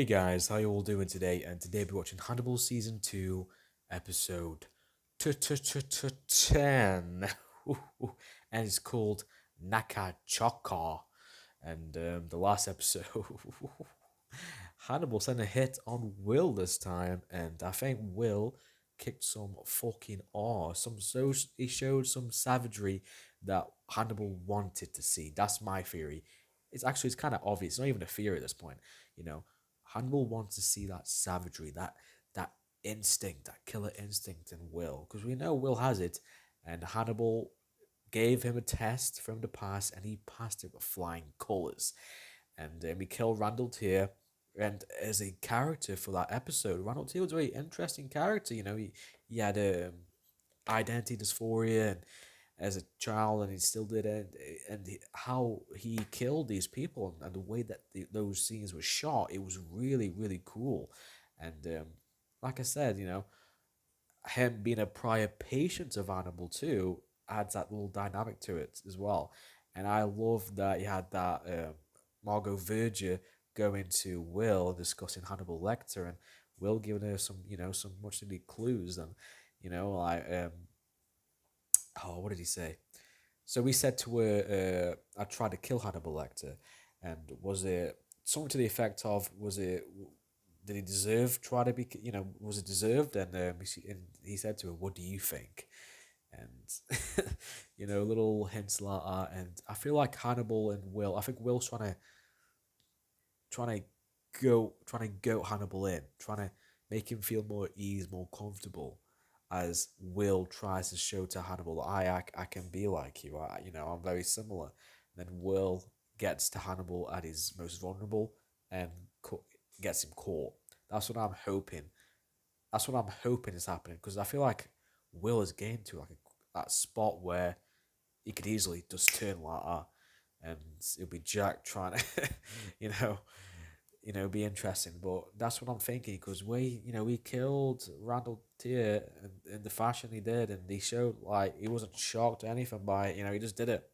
Hey guys, how you all doing today? And today we're watching Hannibal season 2, episode 10. And it's called Nakachaka. And the last episode, Hannibal sent a hit on Will this time, and I think Will kicked some fucking ass. He showed some savagery that Hannibal wanted to see. That's my theory. It's kind of obvious. It's not even a theory at this point. You know, Hannibal wants to see that savagery, that instinct, that killer instinct in Will, because we know Will has it, and Hannibal gave him a test for him to pass, and he passed it with flying colors. And we killed Randall Tier, and as a character for that episode, Randall Tier was a very interesting character. He had a identity dysphoria and as a child, and he still did it. And how he killed these people and the way that those scenes were shot, it was really really cool. And like I said, him being a prior patient of Hannibal too adds that little dynamic to it as well. And I love that he had that Margot Verger going to Will discussing Hannibal Lecter, and Will giving her some much needed clues. And like oh, what did he say? So he said to her, "I tried to kill Hannibal Lecter," and was it something to the effect of, "Was it? Did he deserve try to be? Was it deserved?" And he said to her, "What do you think?" And little hints like that. And I feel like Hannibal and Will. I think Will's trying to trying to goat Hannibal in, trying to make him feel more at ease, more comfortable, as Will tries to show to Hannibal that I can be like you. I'm very similar. And then Will gets to Hannibal at his most vulnerable and gets him caught. That's what I'm hoping. That's what I'm hoping is happening, because I feel like Will is getting to that spot where he could easily just turn like that, and it'll be Jack trying to, you know, be interesting. But that's what I'm thinking, because we killed Randall Tier in the fashion he did, and he showed like he wasn't shocked or anything by it. He just did it.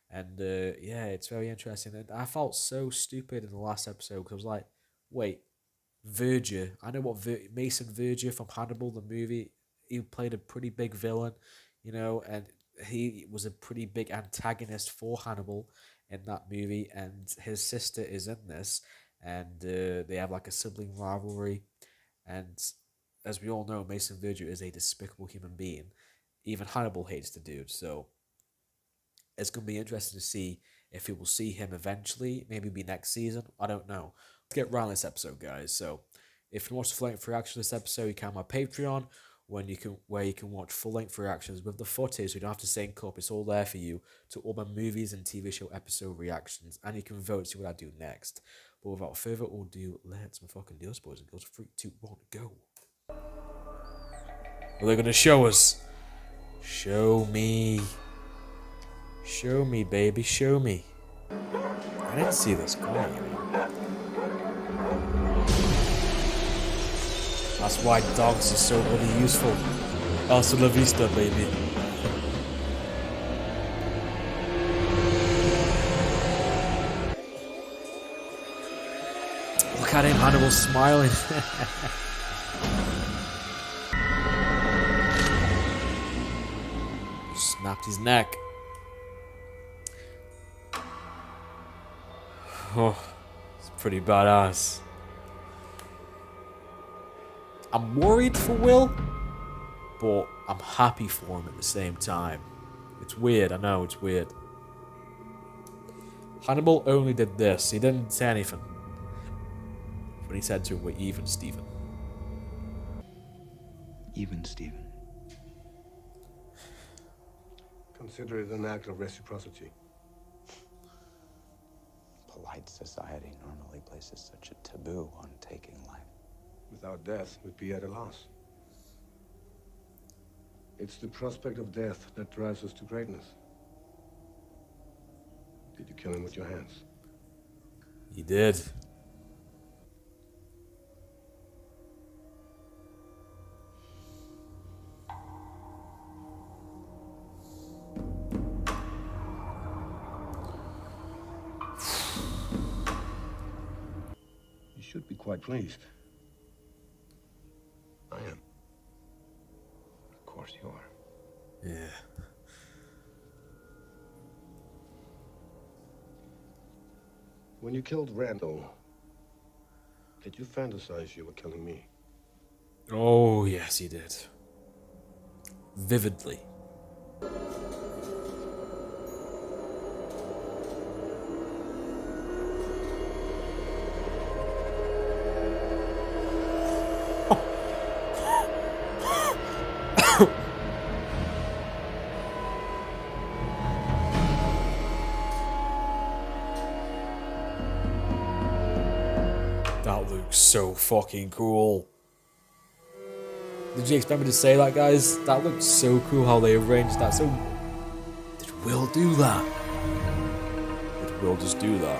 And yeah, it's very interesting. And I felt so stupid in the last episode, because I was like, wait, Verger. I know what Mason Verger from Hannibal the movie. He played a pretty big villain, and he was a pretty big antagonist for Hannibal in that movie. And his sister is in this, and they have like a sibling rivalry. And as we all know, Mason Verger is a despicable human being. Even Hannibal hates the dude. So it's going to be interesting to see if we will see him eventually, maybe be next season. I don't know. Let's get around this episode, guys. So if you want to full-length reaction to this episode, you can on my Patreon, where you can watch full-length reactions with the footage. So you don't have to sync up. It's all there for you to all my movies and TV show episode reactions, and you can vote to see what I do next. But without further ado, let's fucking do this, boys and girls. 3, 2, 1, go. What are they gonna show us? Show me. Show me, baby, show me. I didn't see this coming. That's why dogs are so bloody useful. Hasta la vista, baby. Look at him, Hannibal's smiling. Snapped his neck. Oh, it's pretty badass. I'm worried for Will, but I'm happy for him at the same time. It's weird, I know, it's weird. Hannibal only did this, he didn't say anything. But he said to him, "We're even, Stephen." Even, Stephen. Consider it an act of reciprocity. Polite society normally places such a taboo on taking life. Without death, we'd be at a loss. It's the prospect of death that drives us to greatness. Did you kill him with your hands? He did. should be quite pleased. I am. Of course you are. Yeah. When you killed Randall, did you fantasize you were killing me? Oh, yes, he did. Vividly. That looks so fucking cool. Did you expect me to say that, guys? That looks so cool how they arranged that. So, did Will do that? Did Will just do that?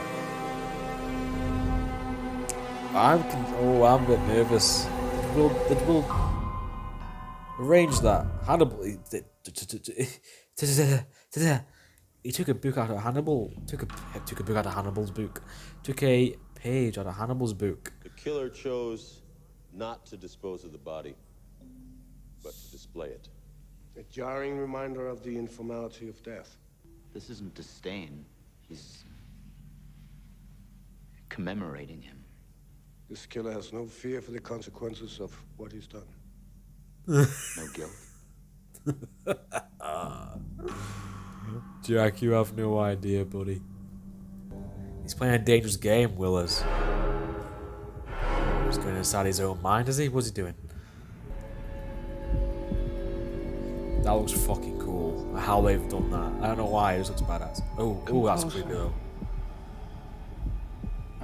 I'm a bit nervous. Did Will arrange that? Hannibal. He took a book out of Hannibal. Took a book out of Hannibal's book. Took a page out of Hannibal's book. The killer chose not to dispose of the body, but to display it. A jarring reminder of the informality of death. This isn't disdain. He's commemorating him. This killer has no fear for the consequences of what he's done. No guilt. Jack, you have no idea, buddy. He's playing a dangerous game, Will is. He's going inside his own mind, is he? What's he doing? That looks fucking cool. How they've done that. I don't know why, it just looks badass. Oh, that's creepy though.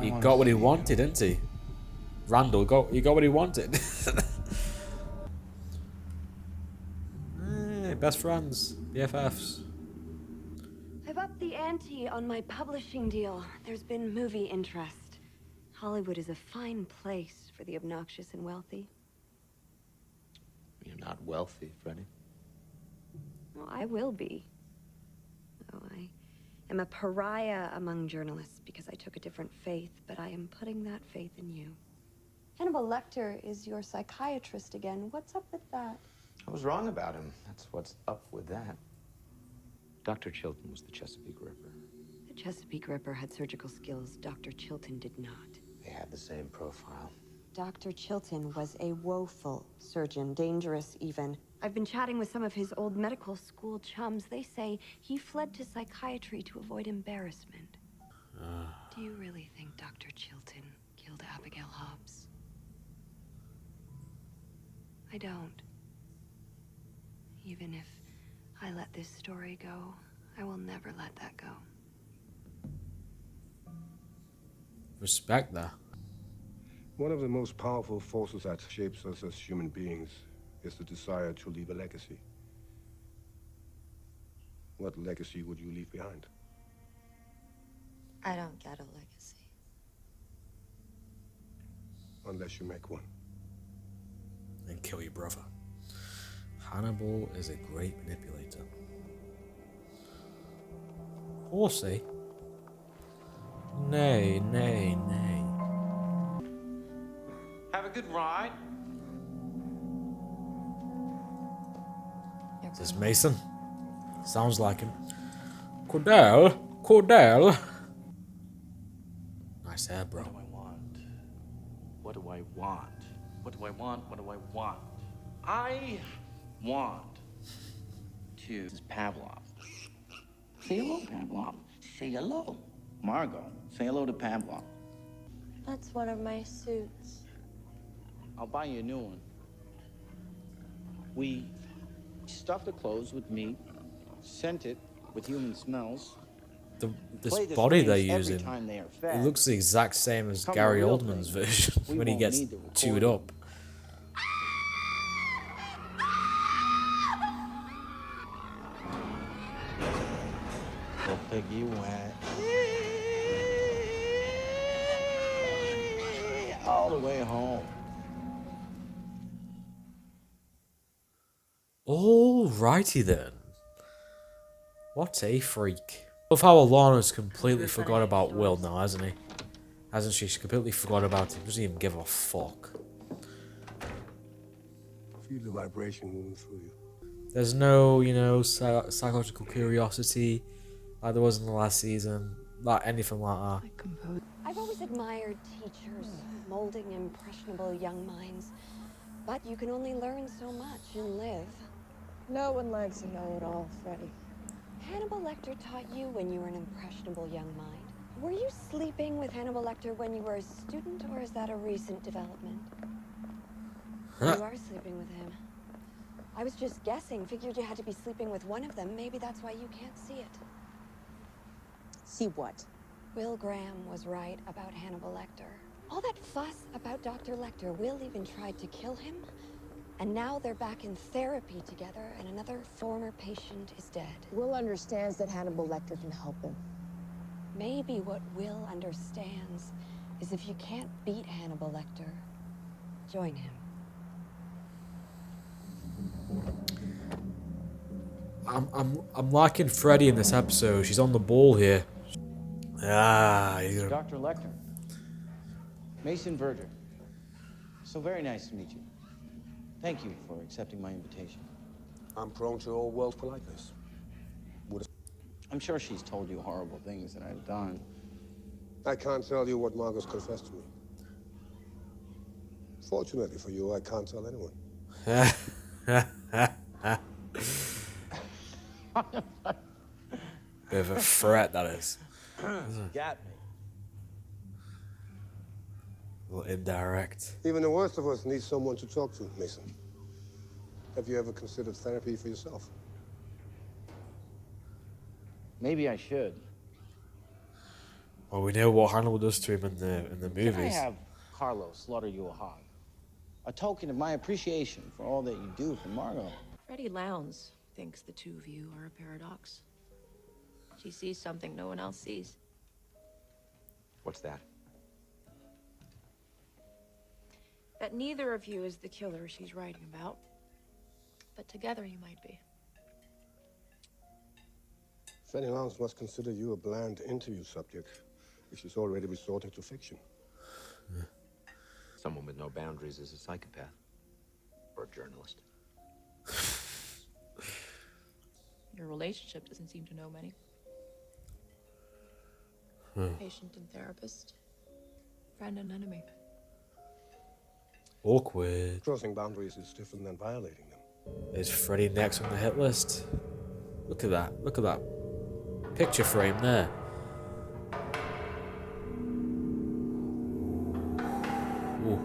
He got what he wanted, didn't he? Randall he got what he wanted. Best friends, BFFs. I've upped the ante on my publishing deal. There's been movie interest. Hollywood is a fine place for the obnoxious and wealthy. You're not wealthy, Freddy. Well, I will be. Oh, I am a pariah among journalists because I took a different faith, but I am putting that faith in you. Hannibal Lecter is your psychiatrist again. What's up with that? I was wrong about him. That's what's up with that. Dr. Chilton was the Chesapeake Ripper. The Chesapeake Ripper had surgical skills Dr. Chilton did not. They had the same profile. Dr. Chilton was a woeful surgeon, dangerous even. I've been chatting with some of his old medical school chums. They say he fled to psychiatry to avoid embarrassment. Do you really think Dr. Chilton killed Abigail Hobbs? I don't. Even if I let this story go, I will never let that go. Respect that. One of the most powerful forces that shapes us as human beings is the desire to leave a legacy. What legacy would you leave behind? I don't get a legacy. Unless you make one. And kill your brother. Hannibal is a great manipulator. Horsey? Nay, nay, nay. Have a good ride. Is this Mason? Sounds like him. Cordell. Nice hair, bro. What do I want? What do I want? What do I want? What do I want? I want to... This is Pavlov. Say hello, Pavlov. Say hello. Margot, say hello to Pavlov. That's one of my suits. I'll buy you a new one. We stuff the clothes with meat, scent it with human smells. This Play this body they're range every using, time they are it fed. looks the exact same as Come Gary a real Oldman's thing. version We when he won't gets need the chewed recording. up. Little piggy went all the way home. Alrighty then. What a freak. Love how Alana's completely forgot about Will now, hasn't he? Hasn't she? She completely forgot about him. Doesn't even give a fuck. Feel the vibration moving through you. There's no, you know, psychological curiosity like there was in the last season. Like anything like that. I've always admired teachers molding impressionable young minds, but you can only learn so much and live. No one likes a know-it-all, Freddy. Hannibal Lecter taught you when you were an impressionable young mind. Were you sleeping with Hannibal Lecter when you were a student, or is that a recent development? You are sleeping with him. I was just guessing, figured you had to be sleeping with one of them. Maybe that's why you can't see it. See what? Will Graham was right about Hannibal Lecter. All that fuss about Dr. Lecter, Will even tried to kill him. And now they're back in therapy together, and another former patient is dead. Will understands that Hannibal Lecter can help him. Maybe what Will understands is if you can't beat Hannibal Lecter, join him. I'm liking Freddy in this episode. She's on the ball here. He's gonna... Dr. Lecter. Mason Verger. So very nice to meet you. Thank you for accepting my invitation. I'm prone to old world politeness. I'm sure she's told you horrible things that I've done. I can't tell you what Marcus confessed to me. Fortunately for you, I can't tell anyone. Bit of a threat, that is. Got me. A little indirect. Even the worst of us need someone to talk to, Mason. Have you ever considered therapy for yourself? Maybe I should. Well, we know what Hannibal does to him in the Can I movies. have Carlos slaughter you a hog? A token of my appreciation for all that you do for Margot. Freddy Lounds thinks the two of you are a paradox. She sees something no one else sees. What's that? That neither of you is the killer she's writing about, but together you might be. Freddy Lounds must consider you a bland interview subject if she's already resorting to fiction. Someone with no boundaries is a psychopath. Or a journalist. Your relationship doesn't seem to know many. Patient and therapist, friend and enemy. Awkward. Crossing boundaries is different than violating them. Is Freddy next on the hit list? Look at that. Look at that picture frame there. Ooh.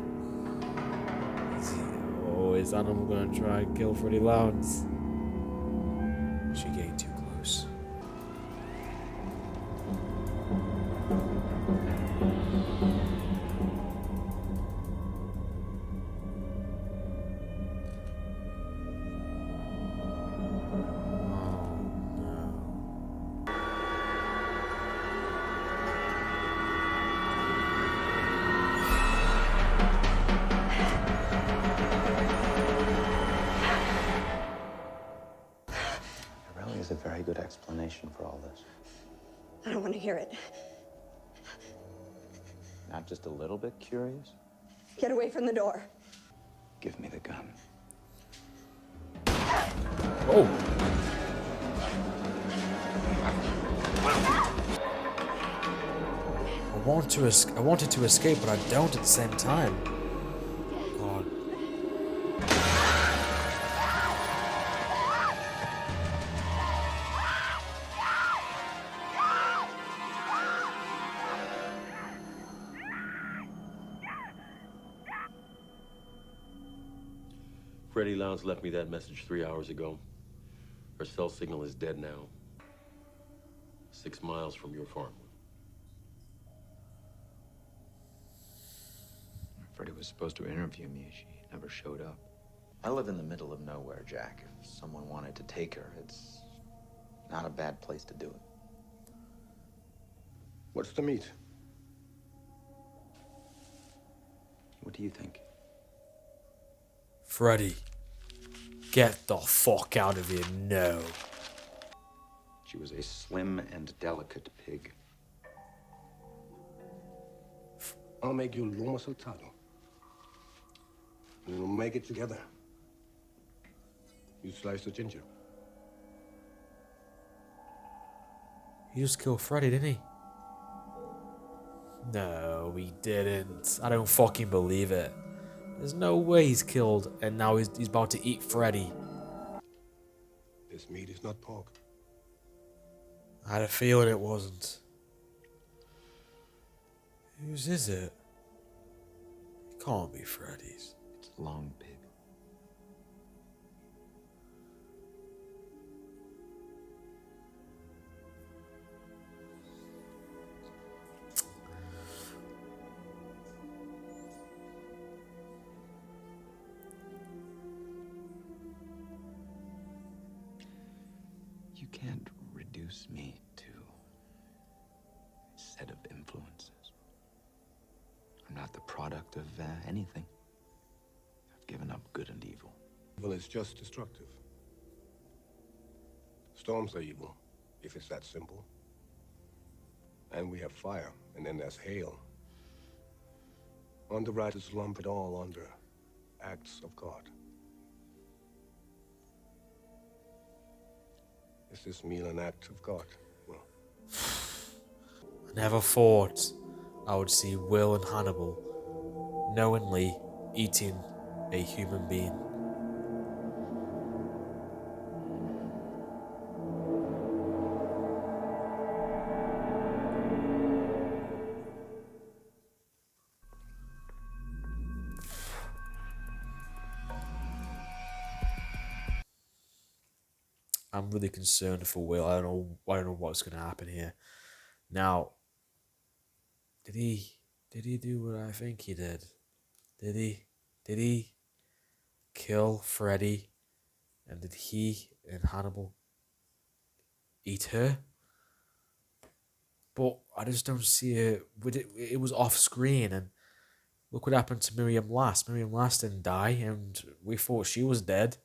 Is Hannibal gonna try and kill Freddy Lounds? She getting too close. There really is a very good explanation for all this. I don't want to hear it. Not just a little bit curious? Get away from the door. Give me the gun. Oh. I wanted to escape, but I don't at the same time. God. Freddy Lounds left me that message 3 hours ago. Her cell signal is dead now. 6 miles from your farm. Freddie was supposed to interview me. She never showed up. I live in the middle of nowhere, Jack. If someone wanted to take her, it's not a bad place to do it. What's the meat? What do you think? Freddy, get the fuck out of here, no. She was a slim and delicate pig. I'll make you lomo saltado. And we'll make it together. You slice the ginger. He just killed Freddy, didn't he? No, he didn't. I don't fucking believe it. There's no way he's killed and now he's about to eat Freddy. This meat is not pork. I had a feeling it wasn't. Whose is it? It can't be Freddy's. It's long pig. You can't reduce me to a set of influences. I'm not the product of anything. I've given up good and evil. Evil is just destructive. Storms are evil, if it's that simple. And we have fire, and then there's hail. Underwriters lump it all under acts of God. Is this meal an act of God? Well, I never thought I would see Will and Hannibal knowingly eating a human being. I'm really concerned for Will. I don't know what's going to happen here. Now, did he do what I think he did? Did he kill Freddy? And did he and Hannibal eat her? But I just don't see it. It was off screen, and look what happened to Miriam Last. Miriam Last didn't die, and we thought she was dead.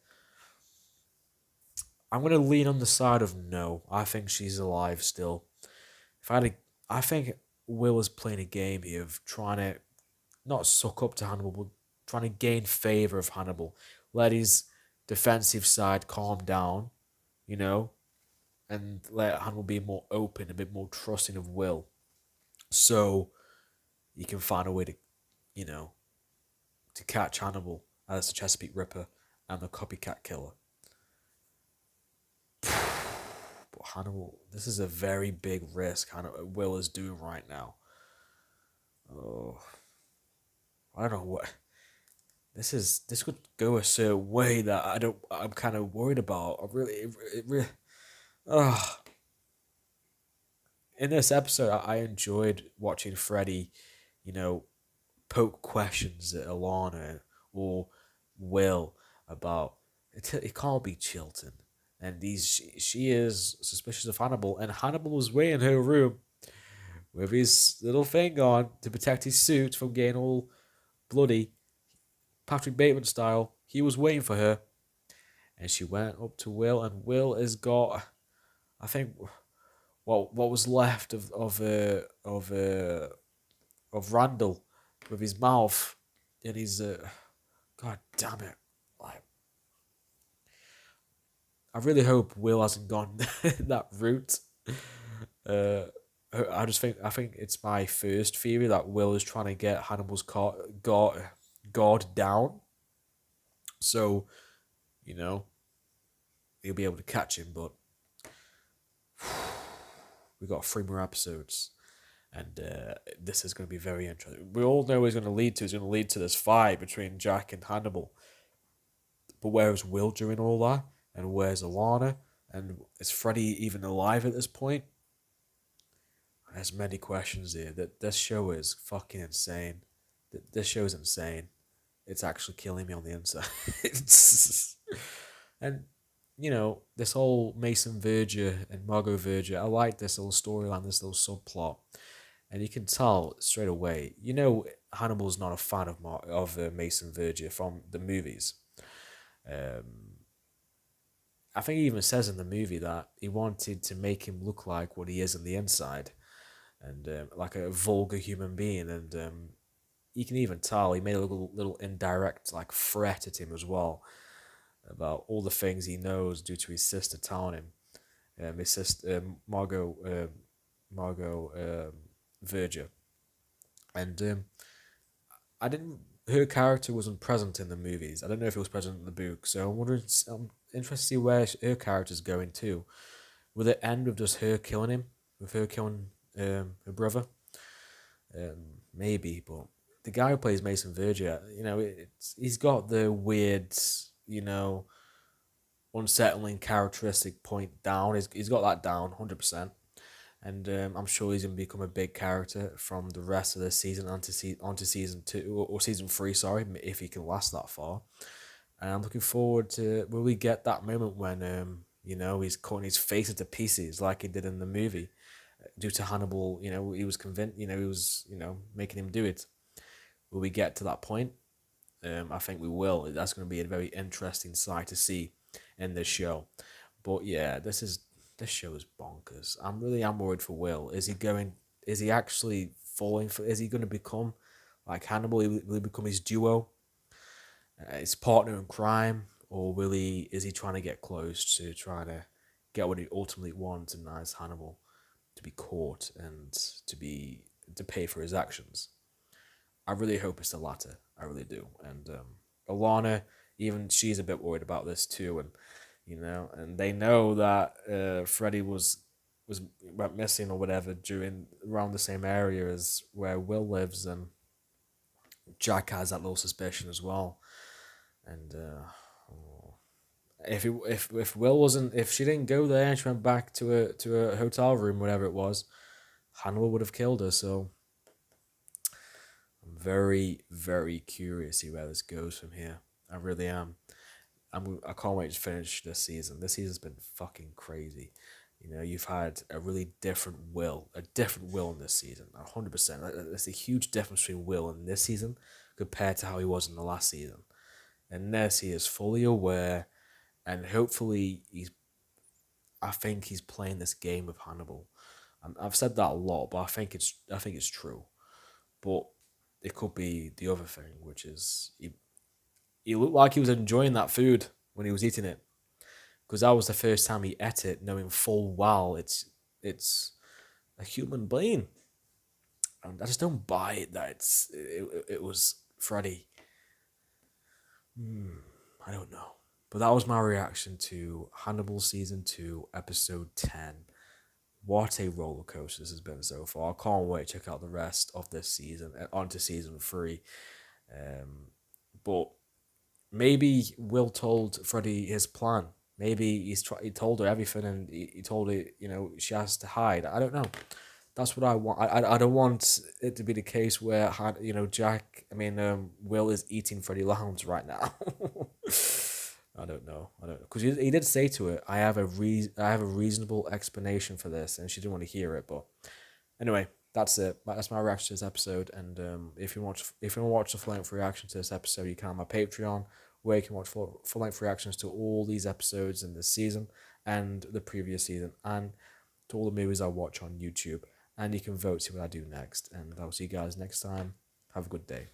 I'm gonna lean on the side of no. I think she's alive still. I think Will is playing a game here of trying to not suck up to Hannibal, but trying to gain favor of Hannibal. Let his defensive side calm down, you know, and let Hannibal be more open, a bit more trusting of Will, so he can find a way to, you know, to catch Hannibal as the Chesapeake Ripper and the copycat killer. But Hannibal, this is a very big risk Will is doing right now. Oh, I don't know what this could go a certain way that I'm kind of worried about. In this episode, I enjoyed watching Freddy, you know, poke questions at Alana or Will about it can't be Chilton. And she is suspicious of Hannibal, and Hannibal was way in her room with his little thing on to protect his suit from getting all bloody, Patrick Bateman style. He was waiting for her, and she went up to Will, and Will has got, I think, what was left of Randall with his mouth, and he's God damn it, like. I really hope Will hasn't gone that route. I think it's my first theory that Will is trying to get Hannibal's guard down, so you know he'll be able to catch him. But we got 3 more episodes, and this is going to be very interesting. We all know it's going to lead to. It's going to lead to this fight between Jack and Hannibal. But where is Will during all that? And where's Alana? And is Freddy even alive at this point? There's many questions here. That this show is fucking insane. This show is insane. It's actually killing me on the inside. And you know, this whole Mason Verger and Margot Verger, I like this little storyline, this little subplot, and you can tell straight away. You know, Hannibal's not a fan of Mason Verger from the movies. I think he even says in the movie that he wanted to make him look like what he is on the inside, and like a vulgar human being. And you can even tell he made a little indirect like threat at him as well about all the things he knows due to his sister telling him. His sister Margot Verger, and I didn't. Her character wasn't present in the movies. I don't know if it was present in the book, so I'm wondering. I'm interested to see where her character's going to. Will it end with just her killing him, with her killing her brother? Maybe, but the guy who plays Mason Verger, he's got the weird, unsettling characteristic point down. He's got that down 100%. And I'm sure he's going to become a big character from the rest of the season onto season 2 or season 3, sorry, if he can last that far. And I'm looking forward to will we get that moment when he's cutting his face into pieces like he did in the movie due to Hannibal. He was convinced. He was making him do it. Will we get to that point? I think we will. That's going to be a very interesting sight to see in this show. But yeah, this show is bonkers. I'm worried for Will. Is he actually falling for? Is he going to become like Hannibal? Will he become his duo, his partner in crime, or is he trying to get close to try to get what he ultimately wants, and that is Hannibal to be caught and to pay for his actions? I really hope it's the latter. I really do. And Alana, even she's a bit worried about this too, and they know that Freddy went missing or whatever around the same area as where Will lives, and Jack has that little suspicion as well. And if Will wasn't, if she didn't go there and she went back to a hotel room, whatever it was, Hannibal would have killed her. So I'm very, very curious to see where this goes from here. I really am. I can't wait to finish this season. This season's been fucking crazy. You've had a really different Will in this season, 100%. There's a huge difference between Will in this season compared to how he was in the last season. And this, he is fully aware, and hopefully I think he's playing this game with Hannibal. I've said that a lot, but I think it's true. But it could be the other thing, which is he looked like he was enjoying that food when he was eating it, because that was the first time he ate it, knowing full well it's a human brain. And I just don't buy it that it was Freddy. I don't know. But that was my reaction to Hannibal Season 2, Episode 10. What a roller coaster this has been so far. I can't wait to check out the rest of this season, onto Season 3. But maybe Will told Freddy his plan. Maybe he told her everything, and he told her, she has to hide. I don't know. That's what I want. I don't want it to be the case where Will is eating Freddy Lounds right now. I don't know, because he did say to her, I have a reasonable explanation for this, and she didn't want to hear it. But anyway, that's it. That's my reaction to this episode. And if you want to watch the full-length reaction to this episode, you can on my Patreon, where you can watch full-length reactions to all these episodes in this season and the previous season, and to all the movies I watch on YouTube. And you can vote, see what I do next. And I'll see you guys next time. Have a good day.